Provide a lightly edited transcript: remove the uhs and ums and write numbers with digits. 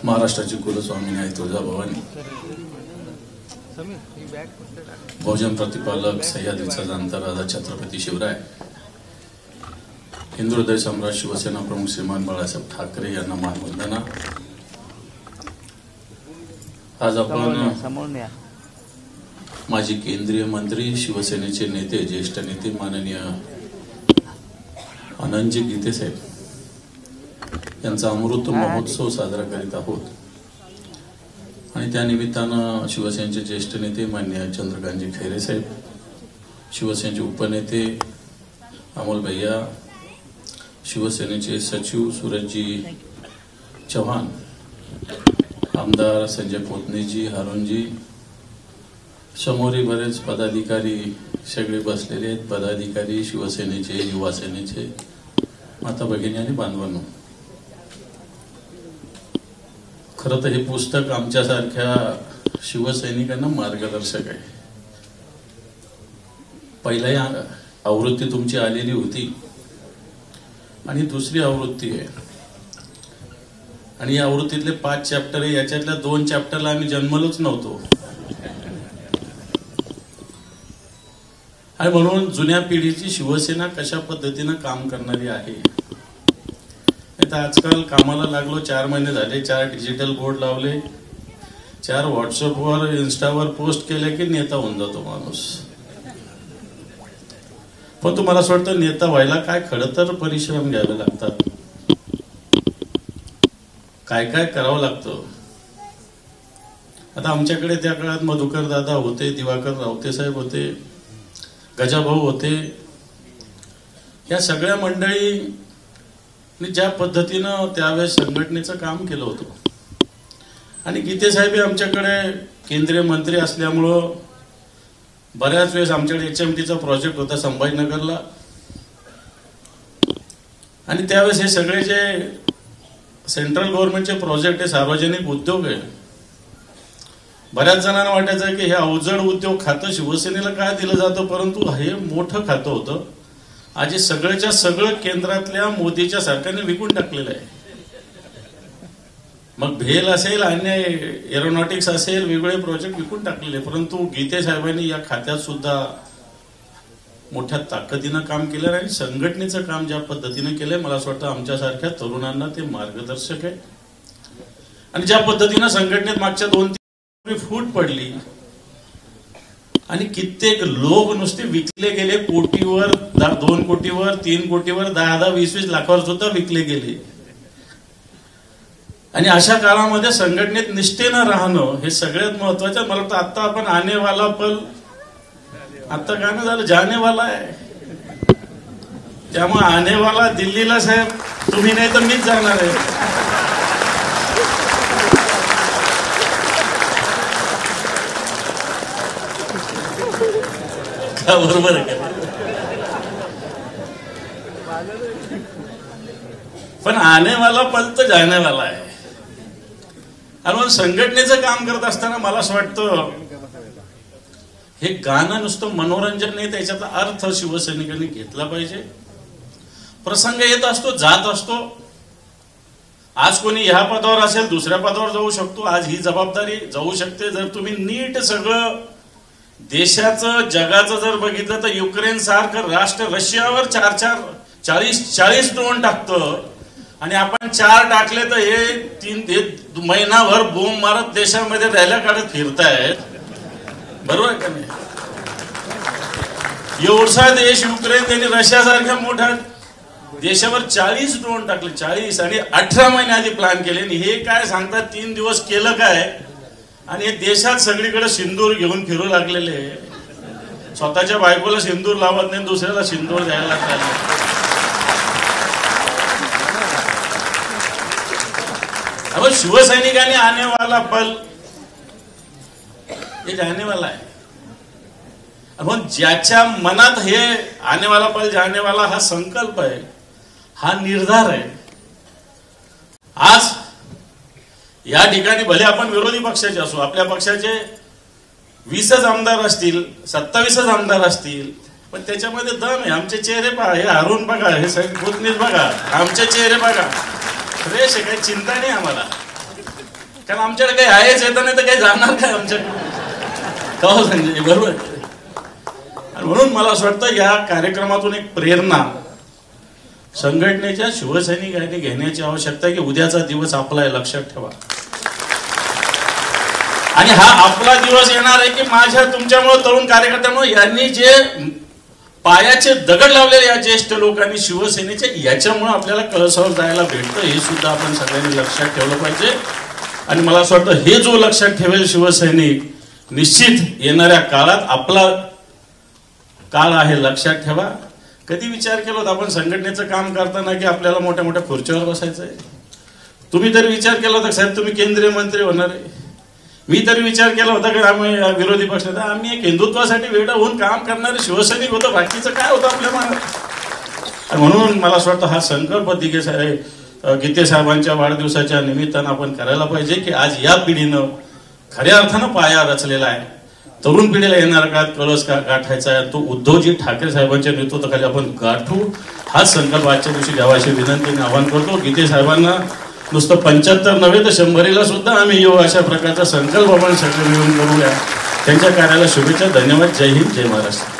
महाराष्ट्राची कुलस्वामिनी आई तुळजाभवानी, बहुजन प्रतिपालक सह्याद्रीचा जाणता राजा छत्रपती शिवराय, हिंदू हृदय सम्राट शिवसेना प्रमुख श्रीमान बाळासाहेब ठाकरे यांना मानवंदना। आज आपण माजी केंद्रीय मंत्री, शिवसेनेचे नेते, ज्येष्ठ नेते माननीय अनंतजी गीते साहेब यांचा अमृत महोत्सव साजरा करीत आहोत। आणि त्या निमित्तानं शिवसेनेचे ज्येष्ठ नेते माननीय चंद्रकांतजी खैरे साहेब, शिवसेनेचे उपनेते अमोल भैया, शिवसेनेचे सचिव सूरजजी चव्हाण, आमदार संजय पोतनेजी, हारूनजी, समोरी बरेच पदाधिकारी सगळे बसलेले आहेत, पदाधिकारी शिवसेनेचे, युवासेनेचे, माता भगिनी आणि बांधवांनो, खरं तर हे पुस्तक आमच्यासारख्या शिवसैनिकांना मार्गदर्शक आहे। पहिली आवृत्ती तुमची आलेली होती आणि दुसरी आवृत्ती आहे, आणि या आवृत्तीतले 5 चॅप्टर आहे, याच्यातल्या 2 चॅप्टरला आम्ही जन्मलोच नव्हतो। आणि म्हणून जुन्या पिढीची शिवसेना कशा पद्धतीने काम करणारी आहे, आता आजकाल कामाला लागलो, 4 महिने झाले, 4 डिजिटल बोर्ड लावले, 4 व्हॉट्सअपवर इन्स्टावर पोस्ट केले की नेता होऊन जातो माणूस। पण तुम्हाला असं वाटतं नेता व्हायला काय खरं तर परिश्रम घ्यावे लागतात, काय काय करावं लागतं। आता आमच्याकडे त्या काळात मधुकर दादा होते, दिवाकर रावते साहेब होते, गजाभाऊ होते, या सगळ्या मंडळी ज्या पद्धतीनं त्यावेळेस संघटनेचं काम केलं होतं। आणि गीते साहेब आमच्याकडे केंद्रीय मंत्री असल्यामुळं बऱ्याच वेळेस आमच्याकडे HMTचा प्रोजेक्ट होता संभाजीनगरला, आणि त्यावेळेस हे सगळे जे सेंट्रल गव्हर्नमेंटचे प्रोजेक्ट आहे, सार्वजनिक उद्योग आहे, बऱ्याच जणांना वाटायचं की हे अवजड उद्योग खातं शिवसेनेला काय दिलं जातं, परंतु हे मोठं खातं होतं। आज हे सगळ्याच्या सगळं केंद्रातल्या मोदीच्या सरकारने विकून टाकलेलं आहे। मग भेल असेल, अन्य एरोनॉटिक्स असेल, वेगवेगळे प्रोजेक्ट विकून टाकलेले, परंतु गीते साहेबांनी या खात्यात सुद्धा मोठ्या ताकदीनं काम केलं आणि संघटनेचं काम ज्या पद्धतीने केलंय, मला असं वाटतं आमच्यासारख्या तरुणांना ते मार्गदर्शक आहे। आणि ज्या पद्धतीनं संघटनेत मागच्या 2-3 फूट पडली आणि कित्येक लोक नुसते विकले गेले, कोटीवर, 2 कोटीवर, 3 कोटीवर, 10-10, 20-20 लाखावर सुद्धा विकले गेले। आणि अशा काळामध्ये संघटनेत निष्ठेनं राहणं हे सगळ्यात महत्वाचं। मला वाटतं आता आपण आने वाला पल, आता गाणं झालं जाने वाला आहे, त्यामुळे आने वाला दिल्लीला साहेब तुम्ही नाही तर मीच जाणार आहे। बरोबर आहे, पण आने वाला पल तर जाने वाला आहे। आणि मग संघटनेचं काम करत असताना मला असं वाटतं हे गाणं नुसतं मनोरंजन नाही, त्याच्यातला अर्थ शिवसैनिकांनी घेतला पाहिजे। प्रसंग येत असतो, जात असतो, आज कोणी ह्या पदावर असेल, दुसऱ्या पदावर जाऊ शकतो, आज ही जबाबदारी जाऊ शकते। जर तुम्ही नीट सगळं देशाचं, जगाचं जर बघितलं तर युक्रेन सारखं राष्ट्र रशियावर 40 ड्रोन टाकतं, आणि आपण 4 टाकले तर हे 3 महिनाभर बोंब मारत देशामध्ये रॅल्या काढत फिरतायत, बरोबर आहे का नाही? एवढा देश युक्रेन, त्यांनी रशियासारख्या मोठ्या देशावर 40 ड्रोन टाकले, 40, आणि 18 महिने आधी प्लॅन केले। आणि हे काय सांगतात 3 दिवस केलं काय, आणि देशात सगळीकडे सिंदूर घेऊन फिरू लागलेले, स्वतःच्या बायकोला सिंदूर लावत नाही, दुसऱ्याला सिंदूर द्यायला लागतात। अब शिवसैनिकांनी आने वाला पल हे जाने वाला आहे। अब ज्याच्या मनात हे आने वाला पल जाने वाला हा संकल्प आहे, हा निर्धार आहे, आज या ठिकाणी भले आपण विरोधी पक्षाचे असू, आपल्या पक्षाचे 20च आमदार असतील, 27च आमदार असतील, पण त्याच्यामध्ये दम आहे। आमचे चेहरे पहा, हे हारून बघा, हे सगळे पुतणीच बघा, आमचे चेहरे बघा, फ्रेश आहे, काही चिंता नाही आम्हाला। कारण आमच्याकडे काही आहेच येतं नाही तर काही जाणार काय आमच्याकडे, का हो संजय, बरोबर. आणि म्हणून मला असं वाटतं या कार्यक्रमातून एक प्रेरणा संघटनेच्या शिवसैनिकांनी घेण्याची आवश्यकता आहे की उद्याचा दिवस आपला आहे, लक्षात ठेवा. आणि हा आपला दिवस येणार आहे की माझ्या तुमच्यामुळे, तरुण कार्यकर्त्यामुळे, यांनी जे पायाचे दगड लावलेले या ज्येष्ठ लोकांनी शिवसेनेचे, याच्यामुळे आपल्याला कळसावर जायला भेटतं, हे सुद्धा आपण सगळ्यांनी लक्षात ठेवलं पाहिजे. आणि मला असं वाटतं हे जो लक्षात ठेवेल शिवसैनिक, निश्चित येणाऱ्या काळात आपला काळ आहे, लक्षात ठेवा. कधी विचार केला होता आपण संघटनेचं काम करताना की आपल्याला मोठ्या मोठ्या खुर्चीवर बसायचं आहे? तुम्ही तरी विचार केला होता साहेब तुम्ही केंद्रीय मंत्री होणार आहे? मी तरी विचार केला होता की आम्ही विरोधी पक्षात, आम्ही एक हिंदुत्वासाठी वेगळं होऊन काम करणारे शिवसैनिक होतो, बाकीचं काय होतं आपल्या मनात. म्हणून मला असं वाटतं हा संकल्प गीते साहेबांच्या वाढदिवसाच्या निमित्तानं आपण करायला पाहिजे की आज या पिढीनं खऱ्या अर्थानं पाया रचलेला आहे. तरुण पिढीला येणाऱ्या काळात कळस गाठायचा आहे, तो उद्धवजी ठाकरे साहेबांच्या नेतृत्वाखाली आपण गाठू, हाच संकल्प आजच्या दिवशी घ्यावा अशी विनंतीने आवाहन करतो. गीते साहेबांना नुसतं 75 नव्हे तर 100ला सुद्धा आम्ही येऊ, अशा प्रकारचा संकल्प आपण सगळे मिळून करूया. त्यांच्या कार्याला शुभेच्छा. धन्यवाद. जय हिंद, जय महाराष्ट्र.